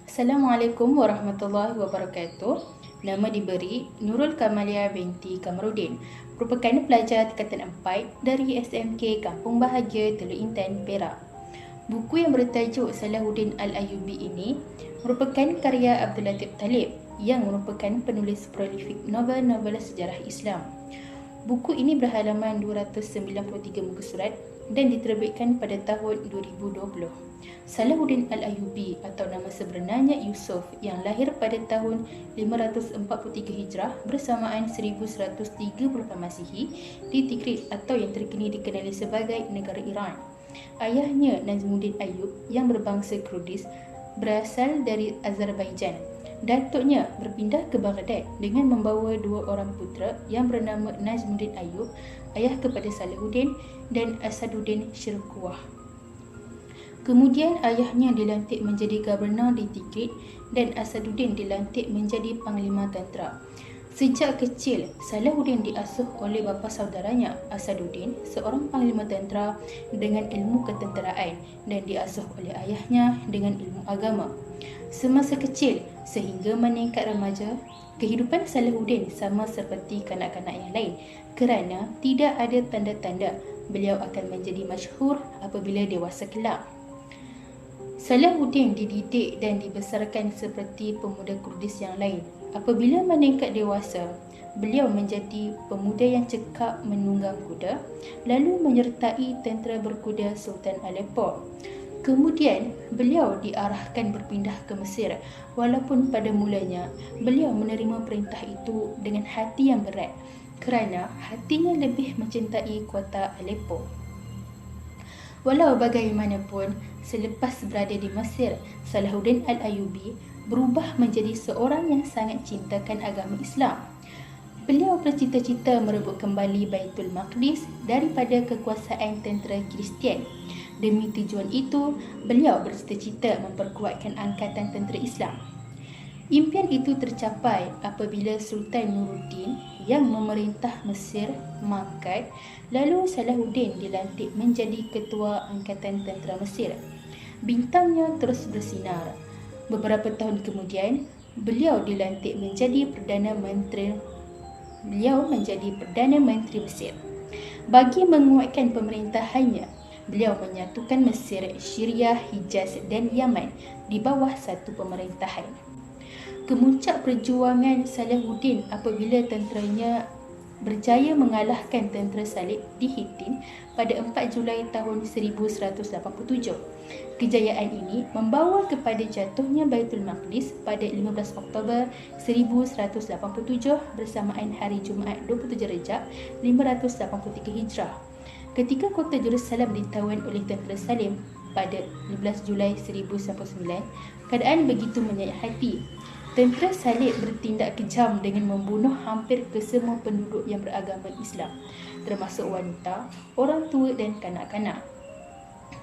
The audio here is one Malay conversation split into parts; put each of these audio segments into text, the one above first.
Assalamualaikum warahmatullahi wabarakatuh. Nama diberi Nurul Kamalia binti Kamarudin, merupakan pelajar tingkatan 4 dari SMK Kampung Bahagia Teluk Intan, Perak. Buku yang bertajuk Salahuddin Al-Ayyubi ini merupakan karya Abdul Latif Talib yang merupakan penulis prolifik novel-novel sejarah Islam. Buku ini berhalaman 293 muka surat dan diterbitkan pada tahun 2020. Salahuddin Al-Ayyubi atau nama sebenarnya Yusuf yang lahir pada tahun 543 Hijrah bersamaan 1138 Masihi di Tikrit atau yang terkini dikenali sebagai negara Iran. Ayahnya Nazmuddin Ayyub yang berbangsa Kurdis berasal dari Azerbaijan. Datuknya berpindah ke Baghdad dengan membawa 2 orang putera yang bernama Nazmuddin Ayyub, ayah kepada Salahuddin, dan Asaduddin Shirkuh. Kemudian ayahnya dilantik menjadi gubernur di Tikrit dan Asaduddin dilantik menjadi panglima tentera. Sejak kecil, Salahuddin diasuh oleh bapa saudaranya Asaduddin, seorang panglima tentera dengan ilmu ketenteraan, dan diasuh oleh ayahnya dengan ilmu agama. Semasa kecil sehingga meningkat remaja, kehidupan Salahuddin sama seperti kanak-kanak yang lain kerana tidak ada tanda-tanda beliau akan menjadi masyhur apabila dewasa kelak. Salahuddin dididik dan dibesarkan seperti pemuda Kurdis yang lain. Apabila meningkat dewasa, beliau menjadi pemuda yang cekap menunggang kuda, lalu menyertai tentera berkuda Sultan Aleppo. Kemudian, beliau diarahkan berpindah ke Mesir, walaupun pada mulanya beliau menerima perintah itu dengan hati yang berat kerana hatinya lebih mencintai kota Aleppo. Walau bagaimanapun, selepas berada di Mesir, Salahuddin Al-Ayyubi berubah menjadi seorang yang sangat cintakan agama Islam. Beliau bercita-cita merebut kembali Baitul Maqdis daripada kekuasaan tentera Kristian. Demi tujuan itu, beliau bercita-cita memperkuatkan angkatan tentera Islam. Impian itu tercapai apabila Sultan Nuruddin yang memerintah Mesir mangkat, lalu Salahuddin dilantik menjadi ketua angkatan tentera Mesir. Bintangnya terus bersinar. Beberapa tahun kemudian, beliau dilantik menjadi Perdana Menteri Mesir. Bagi menguatkan pemerintahannya, beliau menyatukan Mesir, Syria, Hijaz dan Yaman di bawah satu pemerintahan. Kemuncak perjuangan Salahuddin apabila tenteranya berjaya mengalahkan tentera Salib di Hittin pada 4 Julai tahun 1187. Kejayaan ini membawa kepada jatuhnya Baitul Maqdis pada 15 Oktober 1187 bersamaan hari Jumaat 27 Rejab 583 Hijrah. Ketika kota Jerusalem ditawan oleh tentera Salim pada 15 Julai 1099, keadaan begitu menyayat hati. Tentera Salib bertindak kejam dengan membunuh hampir kesemua penduduk yang beragama Islam, termasuk wanita, orang tua dan kanak-kanak.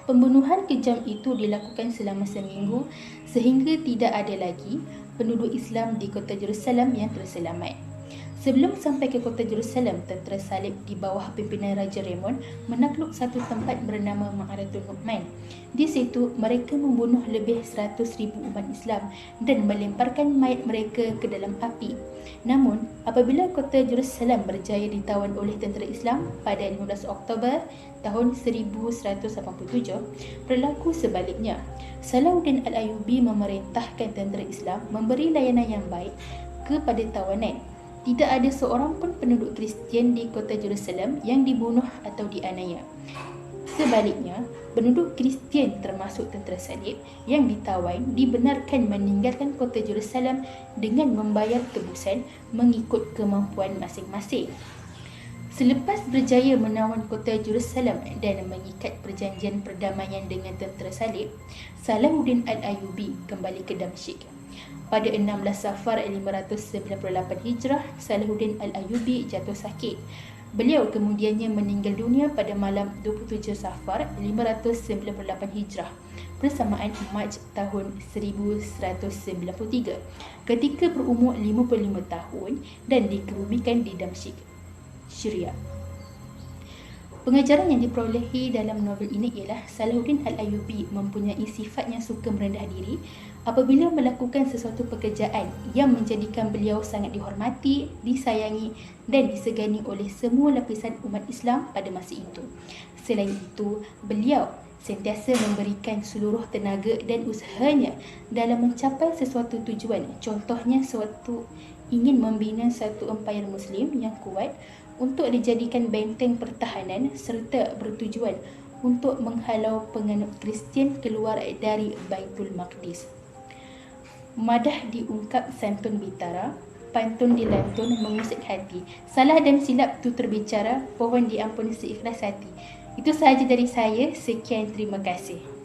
Pembunuhan kejam itu dilakukan selama seminggu sehingga tidak ada lagi penduduk Islam di kota Jerusalem yang terselamat. Sebelum sampai ke kota Jerusalem, tentera Salib di bawah pimpinan Raja Raymond menakluk satu tempat bernama Ma'aratul Nu'man. Di situ, mereka membunuh lebih 100,000 umat Islam dan melemparkan mayat mereka ke dalam api. Namun, apabila kota Jerusalem berjaya ditawan oleh tentera Islam pada 15 Oktober tahun 1187, berlaku sebaliknya. Salahuddin Al-Ayyubi memerintahkan tentera Islam memberi layanan yang baik kepada tawanan. Tidak ada seorang pun penduduk Kristian di kota Jerusalem yang dibunuh atau dianiaya. Sebaliknya, penduduk Kristian termasuk tentera Salib yang ditawan dibenarkan meninggalkan kota Jerusalem dengan membayar tebusan mengikut kemampuan masing-masing. Selepas berjaya menawan kota Jerusalem dan mengikat perjanjian perdamaian dengan tentera Salib, Salahuddin Al-Ayyubi kembali ke Damsyik. Pada 16 Safar 598 Hijrah, Salahuddin Al-Ayyubi jatuh sakit. Beliau kemudiannya meninggal dunia pada malam 27 Safar 598 Hijrah bersamaan Mac tahun 1193 ketika berumur 55 tahun dan dikebumikan di Damsyik, Syria. Pengajaran yang diperolehi dalam novel ini ialah Salahuddin Al-Ayyubi mempunyai sifat yang suka merendah diri, apabila melakukan sesuatu pekerjaan yang menjadikan beliau sangat dihormati, disayangi dan disegani oleh semua lapisan umat Islam pada masa itu. Selain itu, beliau sentiasa memberikan seluruh tenaga dan usahanya dalam mencapai sesuatu tujuan. Contohnya, sewaktu ingin membina satu empayar Muslim yang kuat untuk dijadikan benteng pertahanan serta bertujuan untuk menghalau penganut Kristian keluar dari Baitul Maqdis. Madah diungkap santun bitara, pantun dilantun mengusik hati. Salah dan silap tu terbicara, pohon diampuni seikhlas hati. Itu sahaja dari saya. Sekian, terima kasih.